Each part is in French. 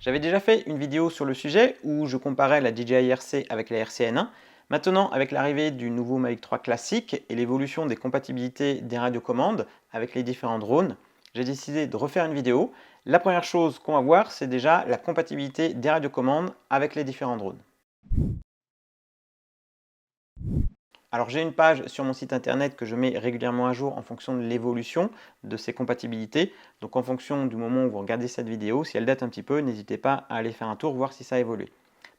J'avais déjà fait une vidéo sur le sujet où je comparais la DJI RC avec la RC-N1. Maintenant, avec l'arrivée du nouveau Mavic 3 classique et l'évolution des compatibilités des radiocommandes avec les différents drones, j'ai décidé de refaire une vidéo. La première chose qu'on va voir, c'est déjà la compatibilité des radiocommandes avec les différents drones. Alors j'ai une page sur mon site internet que je mets régulièrement à jour en fonction de l'évolution de ces compatibilités. Donc en fonction du moment où vous regardez cette vidéo, si elle date un petit peu, n'hésitez pas à aller faire un tour, voir si ça a évolué.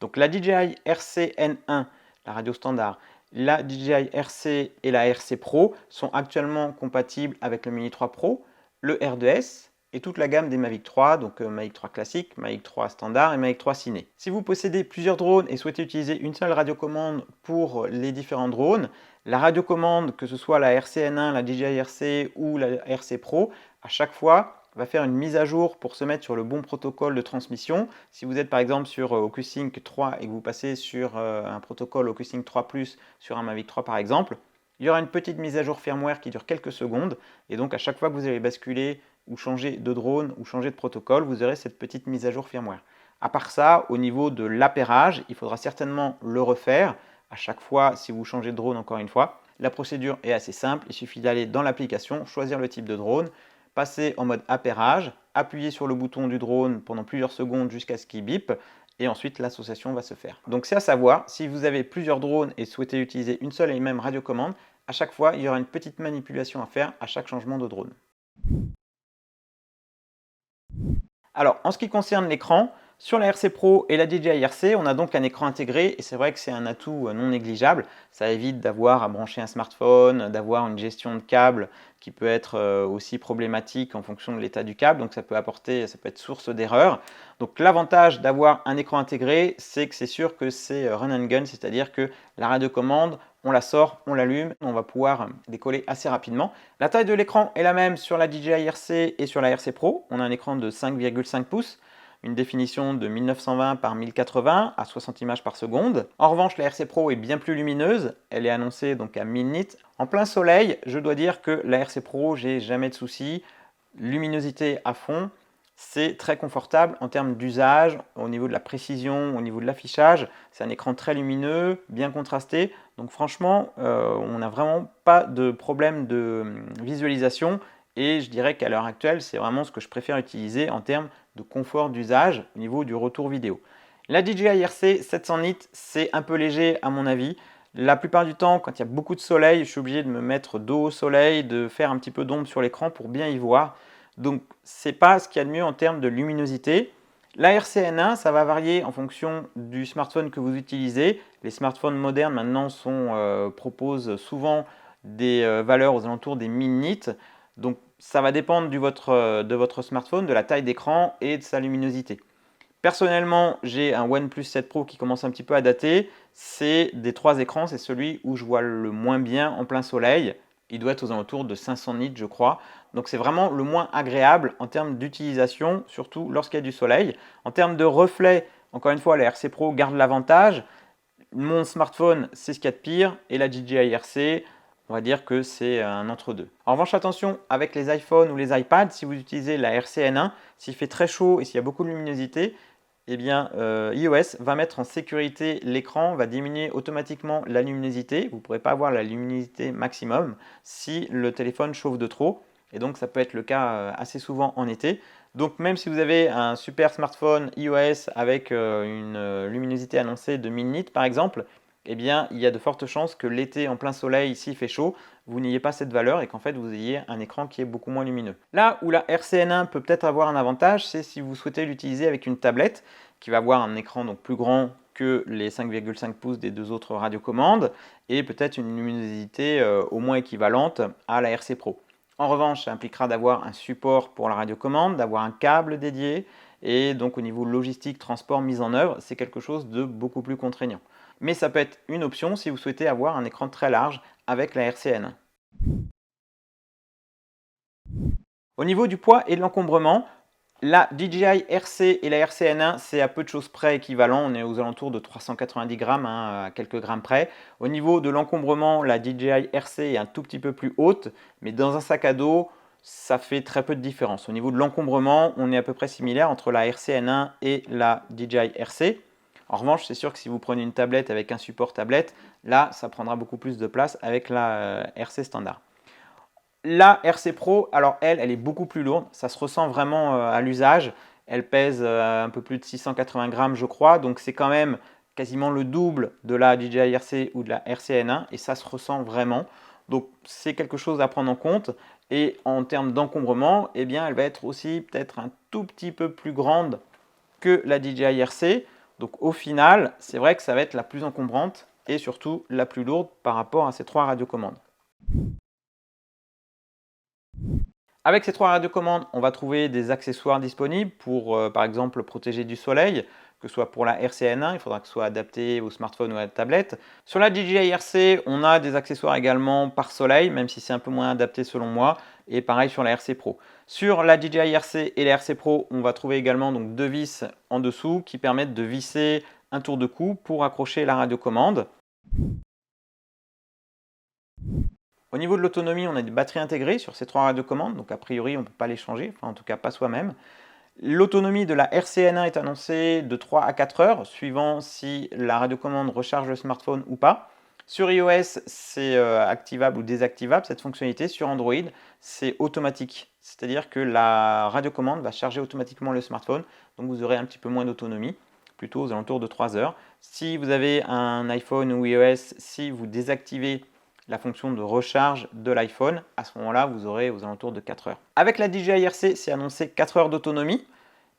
Donc la DJI RC-N1, la radio standard, la DJI RC et la RC Pro sont actuellement compatibles avec le Mini 3 Pro, le R2S et toute la gamme des Mavic 3, donc Mavic 3 classique, Mavic 3 standard et Mavic 3 Ciné. Si vous possédez plusieurs drones et souhaitez utiliser une seule radiocommande pour les différents drones, la radiocommande, que ce soit la RC-N1, la DJI RC ou la RC Pro, à chaque fois, va faire une mise à jour pour se mettre sur le bon protocole de transmission. Si vous êtes par exemple sur OcuSync 3 et que vous passez sur un protocole OcuSync 3 Plus sur un Mavic 3 par exemple, il y aura une petite mise à jour firmware qui dure quelques secondes et donc à chaque fois que vous allez basculer ou changer de drone ou changer de protocole, vous aurez cette petite mise à jour firmware. À part ça, au niveau de l'appairage, il faudra certainement le refaire à chaque fois si vous changez de drone encore une fois. La procédure est assez simple, il suffit d'aller dans l'application, choisir le type de drone, passer en mode appairage, appuyer sur le bouton du drone pendant plusieurs secondes jusqu'à ce qu'il bip et ensuite l'association va se faire. Donc c'est à savoir, si vous avez plusieurs drones et souhaitez utiliser une seule et même radiocommande, à chaque fois il y aura une petite manipulation à faire à chaque changement de drone. Alors, en ce qui concerne l'écran, sur la RC Pro et la DJI RC, on a donc un écran intégré et c'est vrai que c'est un atout non négligeable. Ça évite d'avoir à brancher un smartphone, d'avoir une gestion de câble qui peut être aussi problématique en fonction de l'état du câble, donc ça peut être source d'erreur. Donc l'avantage d'avoir un écran intégré, c'est que c'est sûr que c'est run and gun, c'est-à-dire que la radiocommande, on la sort, on l'allume, on va pouvoir décoller assez rapidement. La taille de l'écran est la même sur la DJI RC et sur la RC Pro. On a un écran de 5,5 pouces, une définition de 1920 par 1080 à 60 images par seconde. En revanche, la RC Pro est bien plus lumineuse, elle est annoncée donc à 1000 nits. En plein soleil, je dois dire que la RC Pro, j'ai jamais de soucis, luminosité à fond. C'est très confortable en termes d'usage, au niveau de la précision, au niveau de l'affichage. C'est un écran très lumineux, bien contrasté. Donc franchement, on n'a vraiment pas de problème de visualisation. Et je dirais qu'à l'heure actuelle, c'est vraiment ce que je préfère utiliser en termes de confort d'usage au niveau du retour vidéo. La DJI RC 700 nits, c'est un peu léger à mon avis. La plupart du temps, quand il y a beaucoup de soleil, je suis obligé de me mettre dos au soleil, de faire un petit peu d'ombre sur l'écran pour bien y voir. Donc, ce n'est pas ce qu'il y a de mieux en termes de luminosité. La RC-N1, ça va varier en fonction du smartphone que vous utilisez. Les smartphones modernes maintenant proposent souvent des valeurs aux alentours des 1000 nits. Donc, ça va dépendre de votre smartphone, de la taille d'écran et de sa luminosité. Personnellement, j'ai un OnePlus 7 Pro qui commence un petit peu à dater. C'est des trois écrans, c'est celui où je vois le moins bien en plein soleil. Il doit être aux alentours de 500 nits, je crois. Donc c'est vraiment le moins agréable en termes d'utilisation, surtout lorsqu'il y a du soleil. En termes de reflet, encore une fois, la RC Pro garde l'avantage. Mon smartphone, c'est ce qu'il y a de pire. Et la DJI RC, on va dire que c'est un entre-deux. En revanche, attention, avec les iPhones ou les iPads, si vous utilisez la RC-N1, s'il fait très chaud et s'il y a beaucoup de luminosité, eh bien, iOS va mettre en sécurité l'écran, va diminuer automatiquement la luminosité. Vous ne pourrez pas avoir la luminosité maximum si le téléphone chauffe de trop. Et donc, ça peut être le cas assez souvent en été. Donc, même si vous avez un super smartphone iOS avec une luminosité annoncée de 1000 nits par exemple, eh bien, il y a de fortes chances que l'été en plein soleil, ici il fait chaud, vous n'ayez pas cette valeur et qu'en fait vous ayez un écran qui est beaucoup moins lumineux. Là où la RC-N1 peut peut-être avoir un avantage, c'est si vous souhaitez l'utiliser avec une tablette qui va avoir un écran donc plus grand que les 5,5 pouces des deux autres radiocommandes et peut-être une luminosité au moins équivalente à la RC Pro. En revanche, ça impliquera d'avoir un support pour la radiocommande, d'avoir un câble dédié et donc au niveau logistique, transport, mise en œuvre, c'est quelque chose de beaucoup plus contraignant. Mais ça peut être une option si vous souhaitez avoir un écran très large avec la RC-N1. Au niveau du poids et de l'encombrement, la DJI RC et la RC-N1, c'est à peu de choses près équivalent. On est aux alentours de 390 grammes, à quelques grammes près. Au niveau de l'encombrement, la DJI RC est un tout petit peu plus haute, mais dans un sac à dos, ça fait très peu de différence. Au niveau de l'encombrement, on est à peu près similaire entre la RC-N1 et la DJI RC. En revanche, c'est sûr que si vous prenez une tablette avec un support tablette, là, ça prendra beaucoup plus de place avec la RC standard. La RC Pro, alors elle est beaucoup plus lourde. Ça se ressent vraiment à l'usage. Elle pèse un peu plus de 680 grammes, je crois. Donc, c'est quand même quasiment le double de la DJI RC ou de la RC-N1 et ça se ressent vraiment. Donc, c'est quelque chose à prendre en compte. Et en termes d'encombrement, eh bien, elle va être aussi peut-être un tout petit peu plus grande que la DJI RC. Donc, au final, c'est vrai que ça va être la plus encombrante et surtout la plus lourde par rapport à ces trois radiocommandes. Avec ces trois radiocommandes, on va trouver des accessoires disponibles pour, par exemple, protéger du soleil, que ce soit pour la RC-N1, il faudra que ce soit adapté au smartphone ou à la tablette. Sur la DJI RC, on a des accessoires également par soleil, même si c'est un peu moins adapté selon moi, et pareil sur la RC Pro. Sur la DJI RC et la RC Pro, on va trouver également donc deux vis en dessous qui permettent de visser un tour de cou pour accrocher la radiocommande. Au niveau de l'autonomie, on a des batteries intégrées sur ces trois radiocommandes, donc a priori on ne peut pas les changer, enfin en tout cas pas soi-même. L'autonomie de la RC-N1 est annoncée de 3 à 4 heures, suivant si la radiocommande recharge le smartphone ou pas. Sur iOS, c'est activable ou désactivable cette fonctionnalité. Sur Android, c'est automatique, c'est-à-dire que la radiocommande va charger automatiquement le smartphone, donc vous aurez un petit peu moins d'autonomie, plutôt aux alentours de 3 heures. Si vous avez un iPhone ou iOS, si vous désactivez la fonction de recharge de l'iPhone, à ce moment-là, vous aurez aux alentours de 4 heures. Avec la DJI RC, c'est annoncé 4 heures d'autonomie.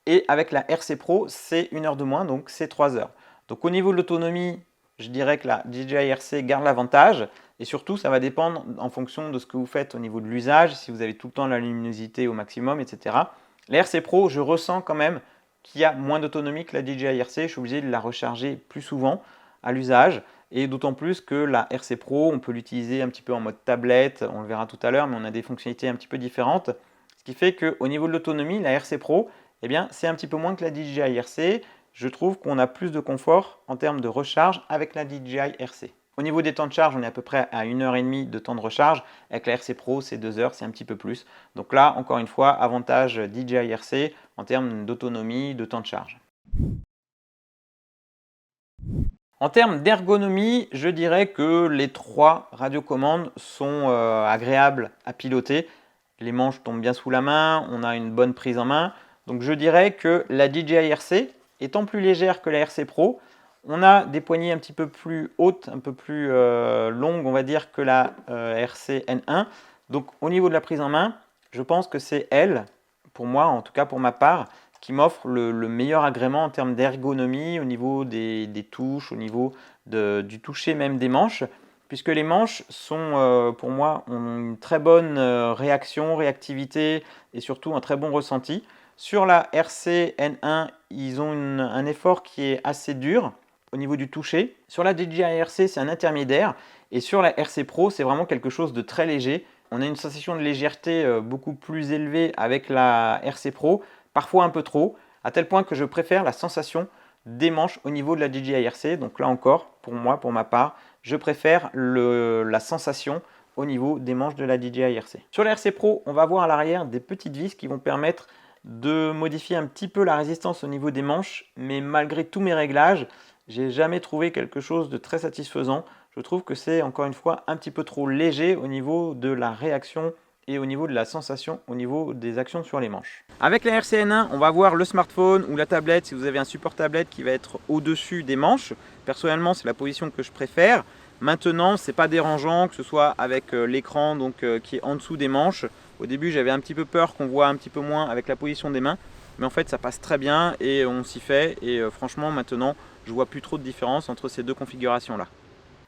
Et avec la RC Pro, c'est 1 heure de moins, donc c'est 3 heures. Donc au niveau de l'autonomie, je dirais que la DJI RC garde l'avantage. Et surtout, ça va dépendre en fonction de ce que vous faites au niveau de l'usage, si vous avez tout le temps la luminosité au maximum, etc. La RC Pro, je ressens quand même qu'il y a moins d'autonomie que la DJI RC. Je suis obligé de la recharger plus souvent à l'usage. Et d'autant plus que la RC Pro, on peut l'utiliser un petit peu en mode tablette, on le verra tout à l'heure, mais on a des fonctionnalités un petit peu différentes. Ce qui fait qu'au niveau de l'autonomie, la RC Pro, eh bien, c'est un petit peu moins que la DJI RC. Je trouve qu'on a plus de confort en termes de recharge avec la DJI RC. Au niveau des temps de charge, on est à peu près à 1h30 de temps de recharge. Avec la RC Pro, c'est 2 heures, c'est un petit peu plus. Donc là, encore une fois, avantage DJI RC en termes d'autonomie, de temps de charge. En termes d'ergonomie, je dirais que les trois radiocommandes sont agréables à piloter. Les manches tombent bien sous la main, on a une bonne prise en main. Donc je dirais que la DJI RC, étant plus légère que la RC Pro, on a des poignées un petit peu plus hautes, un peu plus longues, on va dire, que la RC N1. Donc au niveau de la prise en main, je pense que c'est elle, pour moi, en tout cas pour ma part, qui m'offre le meilleur agrément en termes d'ergonomie, au niveau des touches, au niveau du toucher même des manches, puisque les manches sont, pour moi, ont une très bonne réactivité et surtout un très bon ressenti. Sur la RC N1, ils ont un effort qui est assez dur au niveau du toucher. Sur la DJI RC, c'est un intermédiaire. Et sur la RC Pro, c'est vraiment quelque chose de très léger. On a une sensation de légèreté beaucoup plus élevée avec la RC Pro, parfois un peu trop, à tel point que je préfère la sensation des manches au niveau de la DJI RC. Donc là encore, pour moi, pour ma part, je préfère la sensation au niveau des manches de la DJI RC. Sur la RC Pro, on va avoir à l'arrière des petites vis qui vont permettre de modifier un petit peu la résistance au niveau des manches, mais malgré tous mes réglages, j'ai jamais trouvé quelque chose de très satisfaisant. Je trouve que c'est encore une fois un petit peu trop léger au niveau de la réaction et au niveau de la sensation, au niveau des actions sur les manches. Avec la RC-N1, on va voir le smartphone ou la tablette, si vous avez un support tablette qui va être au-dessus des manches. Personnellement, c'est la position que je préfère. Maintenant, c'est pas dérangeant que ce soit avec l'écran qui est en dessous des manches. Au début, j'avais un petit peu peur qu'on voit un petit peu moins avec la position des mains, mais en fait, ça passe très bien et on s'y fait. Et franchement, maintenant, je vois plus trop de différence entre ces deux configurations-là.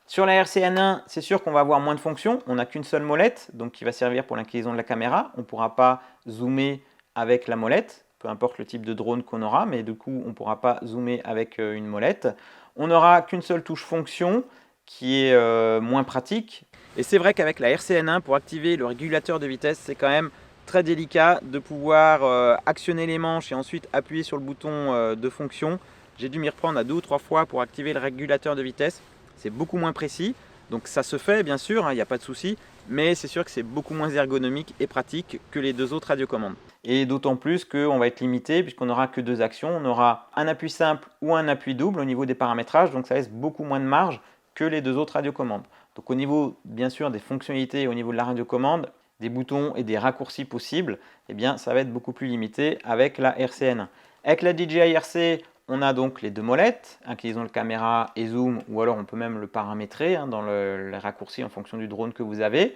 Sur la RC-N1, c'est sûr qu'on va avoir moins de fonctions. On n'a qu'une seule molette, donc qui va servir pour l'inclinaison de la caméra. On ne pourra pas zoomer avec la molette, peu importe le type de drone qu'on aura, mais du coup, on ne pourra pas zoomer avec une molette. On n'aura qu'une seule touche fonction, qui est moins pratique. Et c'est vrai qu'avec la RC-N1, pour activer le régulateur de vitesse, c'est quand même très délicat de pouvoir actionner les manches et ensuite appuyer sur le bouton de fonction. J'ai dû m'y reprendre à 2 ou 3 fois pour activer le régulateur de vitesse. C'est beaucoup moins précis, donc ça se fait bien sûr, il n'y a pas de souci, mais c'est sûr que c'est beaucoup moins ergonomique et pratique que les deux autres radiocommandes. Et d'autant plus qu'on va être limité puisqu'on n'aura que deux actions. On aura un appui simple ou un appui double au niveau des paramétrages, donc ça laisse beaucoup moins de marge que les deux autres radiocommandes. Donc au niveau bien sûr des fonctionnalités, au niveau de la radiocommande, des boutons et des raccourcis possibles, eh bien ça va être beaucoup plus limité avec la RCN1. Avec la DJI RC, on a donc les deux molettes, inclinaison de caméra et zoom, ou alors on peut même le paramétrer dans les raccourcis en fonction du drone que vous avez.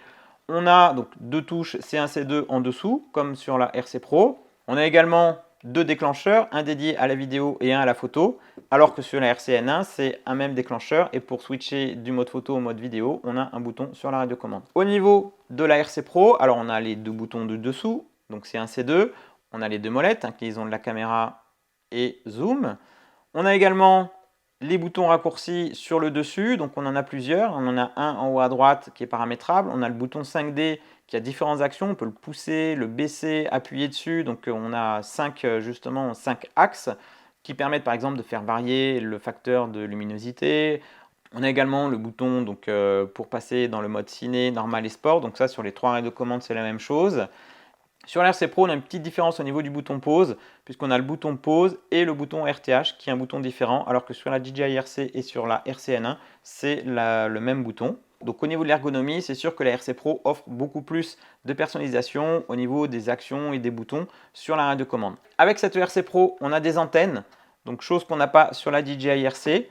On a donc deux touches C1, C2 en dessous, comme sur la RC Pro. On a également deux déclencheurs, un dédié à la vidéo et un à la photo, alors que sur la RCN1, c'est un même déclencheur. Et pour switcher du mode photo au mode vidéo, on a un bouton sur la radiocommande. Au niveau de la RC Pro, alors on a les deux boutons de dessous, donc C1, C2. On a les deux molettes, inclinaison de la caméra et zoom. On a également les boutons raccourcis sur le dessus, donc on en a plusieurs. On en a un en haut à droite qui est paramétrable. On a le bouton 5D qui a différentes actions. On peut le pousser, le baisser, appuyer dessus. Donc on a justement 5 axes qui permettent par exemple de faire varier le facteur de luminosité. On a également le bouton donc, pour passer dans le mode ciné, normal et sport. Donc ça sur les trois radiocommandes c'est la même chose. Sur l'RC Pro, on a une petite différence au niveau du bouton pause, puisqu'on a le bouton pause et le bouton RTH, qui est un bouton différent, alors que sur la DJI RC et sur la RCN1, c'est le même bouton. Donc au niveau de l'ergonomie, c'est sûr que la RC Pro offre beaucoup plus de personnalisation au niveau des actions et des boutons sur la radiocommande. Avec cette RC Pro, on a des antennes, donc chose qu'on n'a pas sur la DJI RC,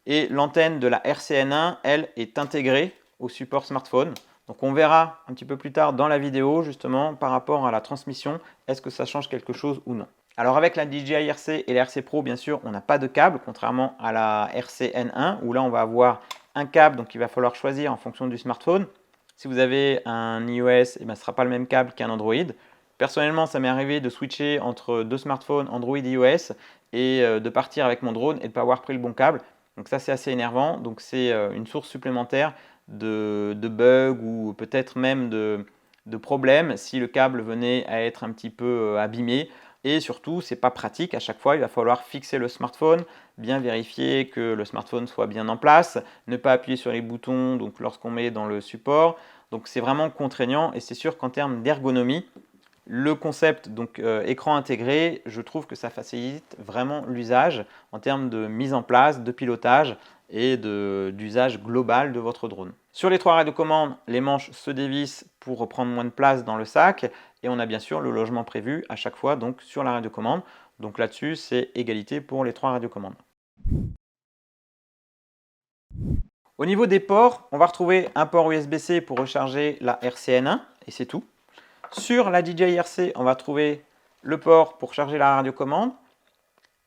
et l'antenne de la RCN1, elle, est intégrée au support smartphone. Donc on verra un petit peu plus tard dans la vidéo justement par rapport à la transmission, est-ce que ça change quelque chose ou non. Alors avec la DJI RC et la RC Pro, bien sûr, on n'a pas de câble, contrairement à la RCN1 où là on va avoir un câble, donc il va falloir choisir en fonction du smartphone. Si vous avez un iOS, ce ne sera pas le même câble qu'un Android. Personnellement, ça m'est arrivé de switcher entre deux smartphones Android et iOS et de partir avec mon drone et de ne pas avoir pris le bon câble. Donc ça c'est assez énervant, donc c'est une source supplémentaire de bugs ou peut-être même de problèmes si le câble venait à être un petit peu abîmé. Et surtout, ce n'est pas pratique. À chaque fois, il va falloir fixer le smartphone, bien vérifier que le smartphone soit bien en place, ne pas appuyer sur les boutons donc lorsqu'on met dans le support. Donc c'est vraiment contraignant et c'est sûr qu'en termes d'ergonomie, le concept donc écran intégré, je trouve que ça facilite vraiment l'usage en termes de mise en place, de pilotage et d'usage global de votre drone. Sur les trois radiocommandes, les manches se dévissent pour prendre moins de place dans le sac et on a bien sûr le logement prévu à chaque fois donc sur la radiocommande. Donc là-dessus, c'est égalité pour les trois radiocommandes. Au niveau des ports, on va retrouver un port USB-C pour recharger la RCN1 et c'est tout. Sur la DJI RC, on va trouver le port pour charger la radiocommande,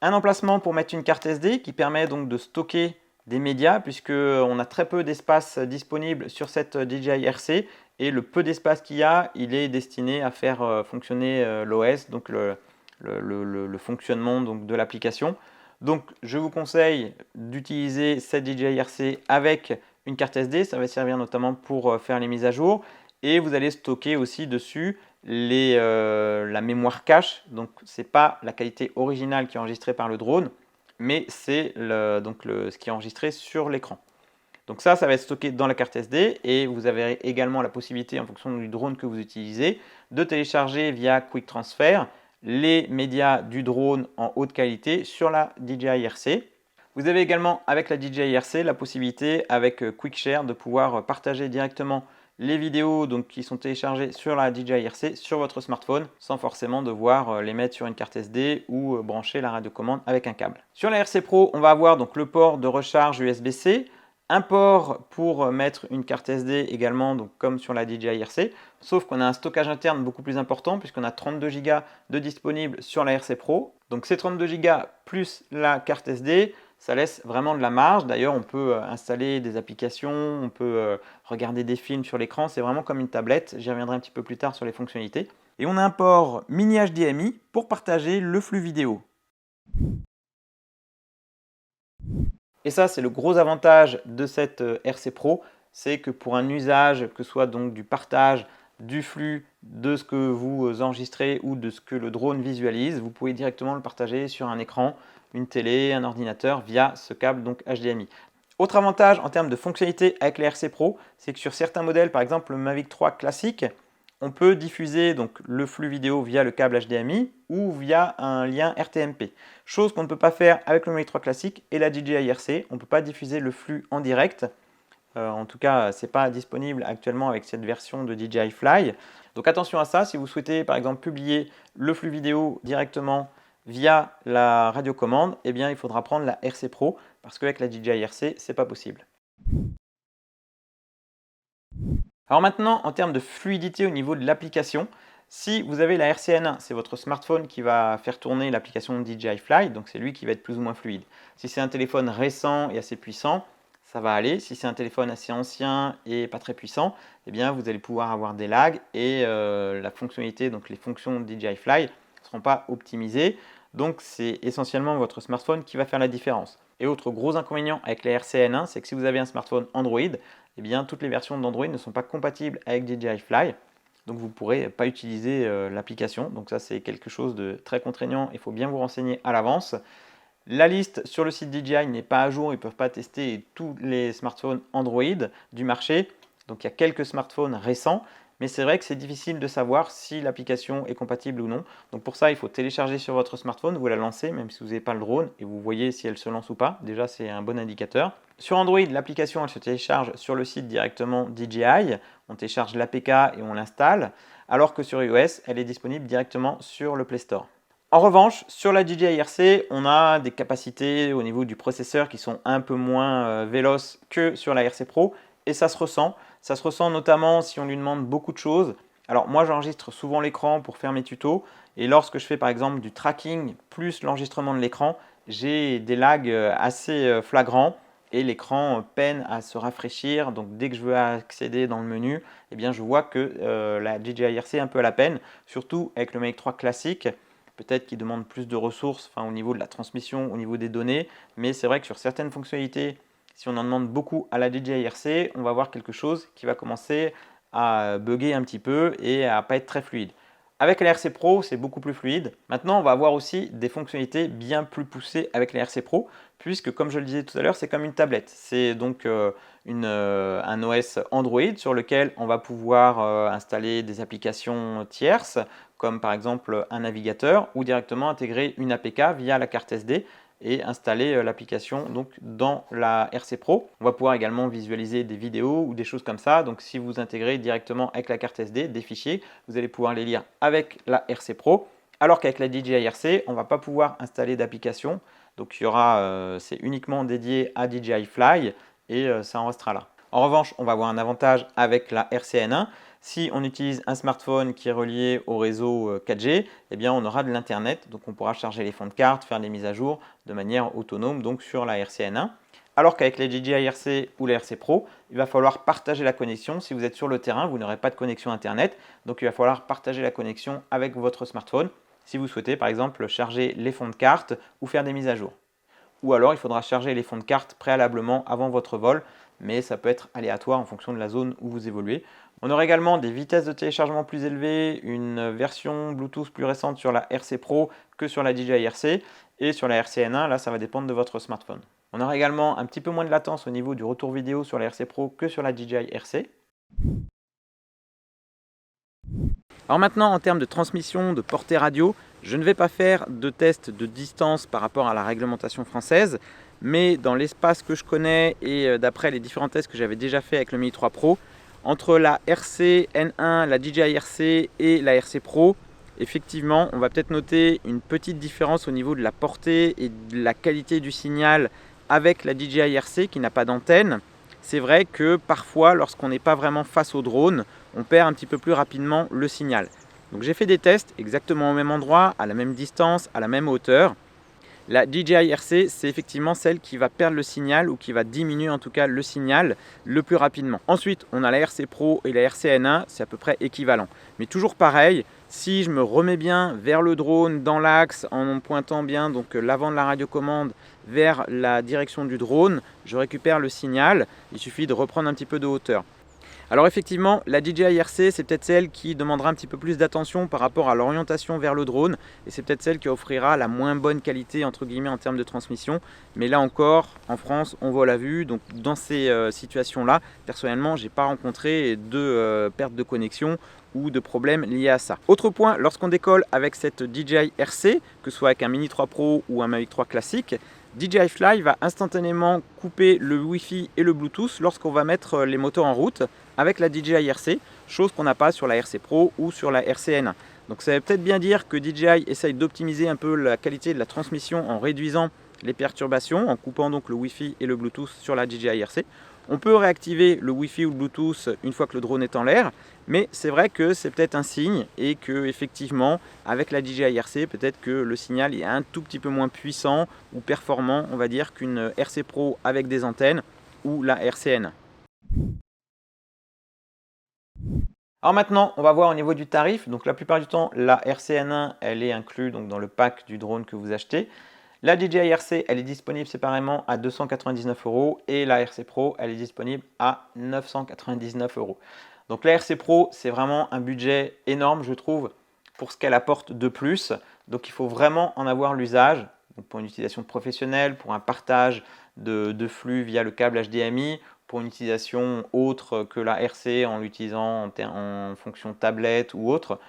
un emplacement pour mettre une carte SD qui permet donc de stocker des médias puisqu'on a très peu d'espace disponible sur cette DJI RC et le peu d'espace qu'il y a, il est destiné à faire fonctionner l'OS, donc le fonctionnement donc, de l'application. Donc je vous conseille d'utiliser cette DJI RC avec une carte SD, ça va servir notamment pour faire les mises à jour. Et vous allez stocker aussi dessus la mémoire cache. Donc ce n'est pas la qualité originale qui est enregistrée par le drone, mais c'est ce qui est enregistré sur l'écran. Donc ça va être stocké dans la carte SD et vous avez également la possibilité, en fonction du drone que vous utilisez, de télécharger via Quick Transfer les médias du drone en haute qualité sur la DJI RC. Vous avez également avec la DJI RC la possibilité avec Quick Share de pouvoir partager directement les vidéos qui sont téléchargées sur la DJI RC sur votre smartphone sans forcément devoir les mettre sur une carte SD ou brancher la radiocommande avec un câble. Sur la RC Pro, on va avoir donc le port de recharge USB-C, un port pour mettre une carte SD également, donc comme sur la DJI RC, sauf qu'on a un stockage interne beaucoup plus important puisqu'on a 32 Go de disponible sur la RC Pro. Donc ces 32 Go plus la carte SD, ça laisse vraiment de la marge. D'ailleurs, on peut installer des applications, on peut regarder des films sur l'écran. C'est vraiment comme une tablette. J'y reviendrai un petit peu plus tard sur les fonctionnalités. Et on a un port mini HDMI pour partager le flux vidéo. Et ça, c'est le gros avantage de cette RC Pro, c'est que pour un usage, que ce soit donc du partage, du flux, de ce que vous enregistrez ou de ce que le drone visualise, vous pouvez directement le partager sur un écran, une télé, un ordinateur via ce câble donc HDMI. Autre avantage en termes de fonctionnalité avec les RC Pro, c'est que sur certains modèles, par exemple le Mavic 3 classique, on peut diffuser donc le flux vidéo via le câble HDMI ou via un lien RTMP. Chose qu'on ne peut pas faire avec le Mavic 3 classique et la DJI RC. On ne peut pas diffuser le flux en direct. En tout cas, ce n'est pas disponible actuellement avec cette version de DJI Fly. Donc attention à ça, si vous souhaitez par exemple publier le flux vidéo directement via la radiocommande, eh bien il faudra prendre la RC Pro parce qu'avec la DJI RC, ce n'est pas possible. Alors maintenant, en termes de fluidité au niveau de l'application, si vous avez la RCN1, c'est votre smartphone qui va faire tourner l'application DJI Fly, donc c'est lui qui va être plus ou moins fluide. Si c'est un téléphone récent et assez puissant, ça va aller. Si c'est un téléphone assez ancien et pas très puissant, eh bien vous allez pouvoir avoir des lags et la fonctionnalité, donc les fonctions de DJI Fly ne seront pas optimisées. Donc c'est essentiellement votre smartphone qui va faire la différence. Et autre gros inconvénient avec la RCN1, c'est que si vous avez un smartphone Android, eh bien toutes les versions d'Android ne sont pas compatibles avec DJI Fly. Donc vous ne pourrez pas utiliser l'application. Donc ça c'est quelque chose de très contraignant, il faut bien vous renseigner à l'avance. La liste sur le site DJI n'est pas à jour, ils ne peuvent pas tester tous les smartphones Android du marché. Donc il y a quelques smartphones récents, mais c'est vrai que c'est difficile de savoir si l'application est compatible ou non. Donc pour ça, il faut télécharger sur votre smartphone, vous la lancez, même si vous n'avez pas le drone, et vous voyez si elle se lance ou pas. Déjà, c'est un bon indicateur. Sur Android, l'application elle se télécharge sur le site directement DJI. On télécharge l'APK et on l'installe, alors que sur iOS, elle est disponible directement sur le Play Store. En revanche, sur la DJI RC, on a des capacités au niveau du processeur qui sont un peu moins véloces que sur la RC Pro et ça se ressent. Ça se ressent notamment si on lui demande beaucoup de choses. Alors moi j'enregistre souvent l'écran pour faire mes tutos et lorsque je fais par exemple du tracking plus l'enregistrement de l'écran, j'ai des lags assez flagrants et l'écran peine à se rafraîchir. Donc dès que je veux accéder dans le menu, eh bien, je vois que la DJI RC est un peu à la peine, surtout avec le Mavic 3 classique. Peut-être qu'il demande plus de ressources au niveau de la transmission, au niveau des données, mais c'est vrai que sur certaines fonctionnalités, si on en demande beaucoup à la DJI RC, on va avoir quelque chose qui va commencer à bugger un petit peu et à ne pas être très fluide. Avec la RC Pro, c'est beaucoup plus fluide. Maintenant, on va avoir aussi des fonctionnalités bien plus poussées avec la RC Pro, puisque comme je le disais tout à l'heure, c'est comme une tablette. C'est donc un OS Android sur lequel on va pouvoir installer des applications tierces, comme par exemple un navigateur, ou directement intégrer une APK via la carte SD et installer l'application donc dans la RC Pro. On va pouvoir également visualiser des vidéos ou des choses comme ça. Donc si vous intégrez directement avec la carte SD des fichiers, vous allez pouvoir les lire avec la RC Pro. Alors qu'avec la DJI RC, on ne va pas pouvoir installer d'application. Donc il y aura, c'est uniquement dédié à DJI Fly et ça en restera là. En revanche, on va avoir un avantage avec la RCN1. Si on utilise un smartphone qui est relié au réseau 4G, eh bien on aura de l'internet, donc on pourra charger les fonds de carte, faire des mises à jour de manière autonome donc sur la RCN1. Alors qu'avec les DJI RC ou les RC Pro, il va falloir partager la connexion. Si vous êtes sur le terrain, vous n'aurez pas de connexion internet, donc il va falloir partager la connexion avec votre smartphone si vous souhaitez par exemple charger les fonds de carte ou faire des mises à jour. Ou alors il faudra charger les fonds de carte préalablement avant votre vol, mais ça peut être aléatoire en fonction de la zone où vous évoluez. On aura également des vitesses de téléchargement plus élevées, une version Bluetooth plus récente sur la RC Pro que sur la DJI RC, et sur la RCN1, là ça va dépendre de votre smartphone. On aura également un petit peu moins de latence au niveau du retour vidéo sur la RC Pro que sur la DJI RC. Alors maintenant, en termes de transmission, de portée radio, je ne vais pas faire de test de distance par rapport à la réglementation française, mais dans l'espace que je connais et d'après les différents tests que j'avais déjà fait avec le Mini 3 Pro, entre la RC N1, la DJI RC et la RC Pro, effectivement, on va peut-être noter une petite différence au niveau de la portée et de la qualité du signal avec la DJI RC qui n'a pas d'antenne. C'est vrai que parfois, lorsqu'on n'est pas vraiment face au drone, on perd un petit peu plus rapidement le signal. Donc j'ai fait des tests exactement au même endroit, à la même distance, à la même hauteur. La DJI RC, c'est effectivement celle qui va perdre le signal ou qui va diminuer en tout cas le signal le plus rapidement. Ensuite, on a la RC Pro et la RC-N1, c'est à peu près équivalent. Mais toujours pareil, si je me remets bien vers le drone dans l'axe en pointant bien donc l'avant de la radiocommande vers la direction du drone, je récupère le signal. Il suffit de reprendre un petit peu de hauteur. Alors effectivement, la DJI RC, c'est peut-être celle qui demandera un petit peu plus d'attention par rapport à l'orientation vers le drone, et c'est peut-être celle qui offrira la moins bonne qualité entre guillemets en termes de transmission. Mais là encore, en France, on vole à vue, donc dans ces situations-là, personnellement, j'ai pas rencontré de perte de connexion ou de problèmes liés à ça. Autre point, lorsqu'on décolle avec cette DJI RC, que ce soit avec un Mini 3 Pro ou un Mavic 3 classique, DJI Fly va instantanément couper le Wi-Fi et le Bluetooth lorsqu'on va mettre les moteurs en route avec la DJI RC, chose qu'on n'a pas sur la RC Pro ou sur la RC N1. Donc ça veut peut-être bien dire que DJI essaye d'optimiser un peu la qualité de la transmission en réduisant les perturbations, en coupant donc le Wi-Fi et le Bluetooth sur la DJI RC. On peut réactiver le Wi-Fi ou le Bluetooth une fois que le drone est en l'air, mais c'est vrai que c'est peut-être un signe et que effectivement avec la DJI RC, peut-être que le signal est un tout petit peu moins puissant ou performant, on va dire, qu'une RC Pro avec des antennes ou la RCN. Alors maintenant, on va voir au niveau du tarif. Donc la plupart du temps, la RCN1, elle est inclue donc dans le pack du drone que vous achetez. La DJI RC, elle est disponible séparément à 299 € et la RC Pro, elle est disponible à 999 €. Donc la RC Pro, c'est vraiment un budget énorme, je trouve, pour ce qu'elle apporte de plus. Donc il faut vraiment en avoir l'usage, pour une utilisation professionnelle, pour un partage de flux via le câble HDMI, pour une utilisation autre que la RC en l'utilisant en fonction tablette ou autre.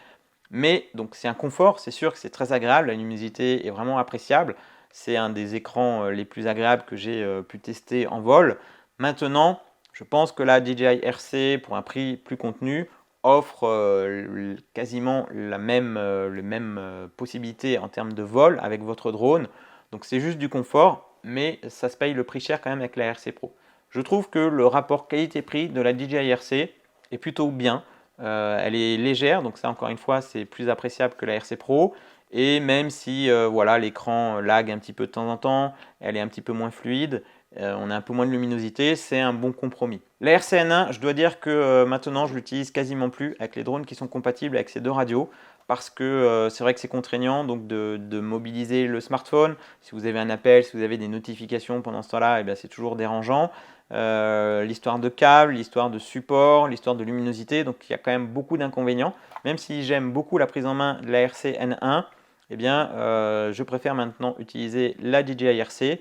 Mais donc c'est un confort, c'est sûr que c'est très agréable, la luminosité est vraiment appréciable. C'est un des écrans les plus agréables que j'ai pu tester en vol. Maintenant, je pense que la DJI RC, pour un prix plus contenu, offre quasiment les mêmes possibilités en termes de vol avec votre drone. Donc c'est juste du confort, mais ça se paye le prix cher quand même avec la RC Pro. Je trouve que le rapport qualité-prix de la DJI RC est plutôt bien. Elle est légère, donc ça encore une fois c'est plus appréciable que la RC Pro. Et même si voilà, l'écran lag un petit peu de temps en temps, elle est un petit peu moins fluide, on a un peu moins de luminosité, c'est un bon compromis. La RCN1, je dois dire que maintenant je l'utilise quasiment plus avec les drones qui sont compatibles avec ces deux radios, parce que c'est vrai que c'est contraignant donc de mobiliser le smartphone. Si vous avez un appel, si vous avez des notifications pendant ce temps-là, eh c'est toujours dérangeant. L'histoire de câble, l'histoire de support, l'histoire de luminosité, donc il y a quand même beaucoup d'inconvénients. Même si j'aime beaucoup la prise en main de la RC N1, eh bien, je préfère maintenant utiliser la DJI RC.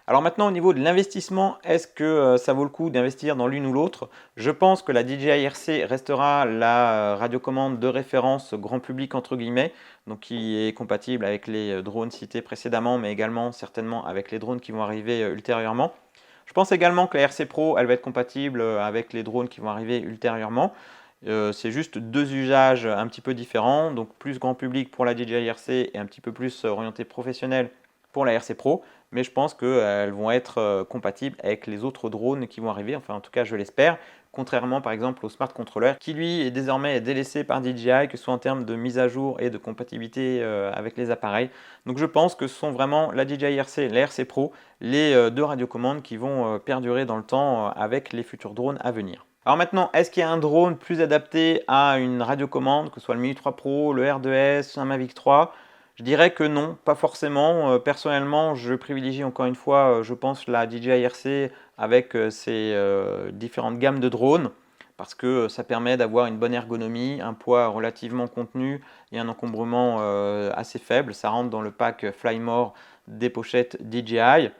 Alors maintenant, au niveau de l'investissement, est-ce que ça vaut le coup d'investir dans l'une ou l'autre? Je pense que la DJI RC restera la radiocommande de référence grand public entre guillemets, donc qui est compatible avec les drones cités précédemment, mais également certainement avec les drones qui vont arriver ultérieurement. Je pense également que la RC Pro, elle va être compatible avec les drones qui vont arriver ultérieurement. C'est juste deux usages un petit peu différents, donc plus grand public pour la DJI RC et un petit peu plus orienté professionnel pour la RC Pro, mais je pense qu'elles vont être compatibles avec les autres drones qui vont arriver, enfin en tout cas je l'espère, contrairement par exemple au Smart Controller qui lui est désormais délaissé par DJI, que ce soit en termes de mise à jour et de compatibilité avec les appareils. Donc je pense que ce sont vraiment la DJI RC et la RC Pro, les deux radiocommandes qui vont perdurer dans le temps avec les futurs drones à venir. Alors maintenant, est-ce qu'il y a un drone plus adapté à une radiocommande, que ce soit le Mini 3 Pro, le R2S, un Mavic 3? Je dirais que non, pas forcément. Personnellement, je privilégie encore une fois, je pense, la DJI RC avec ses différentes gammes de drones parce que ça permet d'avoir une bonne ergonomie, un poids relativement contenu et un encombrement assez faible. Ça rentre dans le pack Flymore des pochettes DJI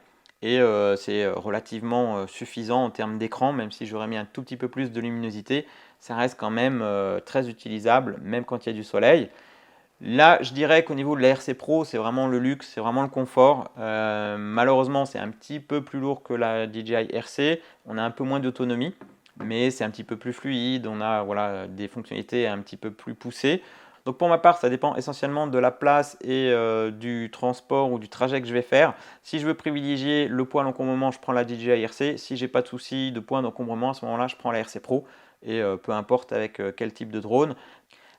et c'est relativement suffisant en termes d'écran, même si j'aurais mis un tout petit peu plus de luminosité. Ça reste quand même très utilisable, même quand il y a du soleil. Là, je dirais qu'au niveau de la RC Pro, c'est vraiment le luxe, c'est vraiment le confort. Malheureusement, c'est un petit peu plus lourd que la DJI RC. On a un peu moins d'autonomie, mais c'est un petit peu plus fluide. On a voilà, des fonctionnalités un petit peu plus poussées. Donc pour ma part, ça dépend essentiellement de la place et du transport ou du trajet que je vais faire. Si je veux privilégier le poids d'encombrement, je prends la DJI RC. Si j'ai pas de souci de poids d'encombrement, à ce moment-là, je prends la RC Pro. Et peu importe avec quel type de drone.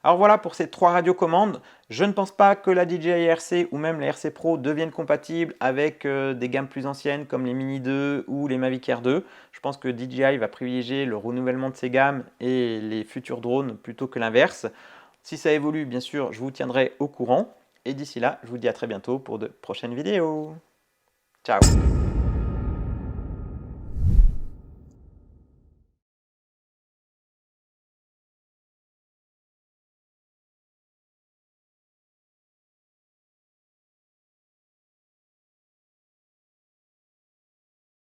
Alors voilà pour ces trois radiocommandes. Je ne pense pas que la DJI RC ou même la RC Pro deviennent compatibles avec des gammes plus anciennes comme les Mini 2 ou les Mavic Air 2. Je pense que DJI va privilégier le renouvellement de ces gammes et les futurs drones plutôt que l'inverse. Si ça évolue, bien sûr, je vous tiendrai au courant. Et d'ici là, je vous dis à très bientôt pour de prochaines vidéos. Ciao!